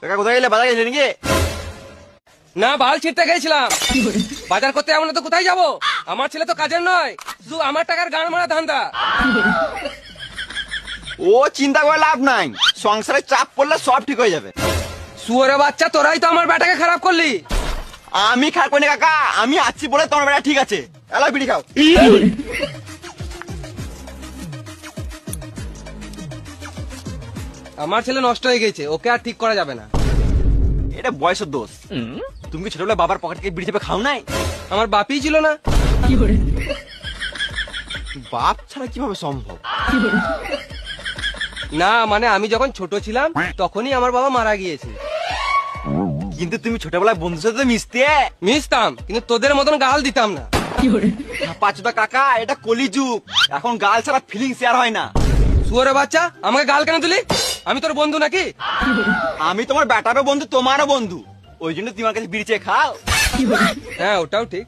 কাকা কোথায় গেলে? বাজার গেছিলে নাকি? না, বাল ছিটতে গেছিলাম। বাজার করতে এমন তো কোথায় যাবো? আমার ছেলে তো কাজের নয়, শুধু আমার টাকার গান মারা ধান্দা। ও চিন্তা করে লাভ নাই, সংসারে চাপ পড়লে সব ঠিক হয়ে যাবে। শুয়োরে বাচ্চা, তোরাই তো আমার বেটাকে খারাপ করলি। আমি খারাপ করিনি কাকা, আমি আছি বলে তোমার বেটা ঠিক আছে। এলা বিড়ি খাও। আমার ছেলে নষ্ট হয়ে গেছে, ওকে আর ঠিক করা যাবে না। এটা বয়সের দোষ। তুমি কি ছোটবেলায় বাবার পকেট থেকে বিড়ি চেপে খাও নাই? আমার বাপই ছিল না। বাপ ছাড়া কিভাবে সম্ভব? না মানে আমি যখন ছোট ছিলাম তখনই আমার বাবা মারা গিয়েছে। কিন্তু তুমি ছোটবেলায় বন্ধুর সাথে মিশতে। মিশতাম, কিন্তু তোদের মতন গাল দিতাম না। পাঁচুদা কাকা, এটা কলিযুগ, এখন গাল ছাড়া ফিলিং শেয়ার হয় না। শুয়োরে বাচ্চা, আমাকে গাল কেন দিলি? আমি তোর বন্ধু নাকি? আমি তোমার বেটারও বন্ধু, তোমারও বন্ধু, ওই জন্য তোমার কাছে বিড়ি চেয়ে খাও। হ্যাঁ, ওটাও ঠিক।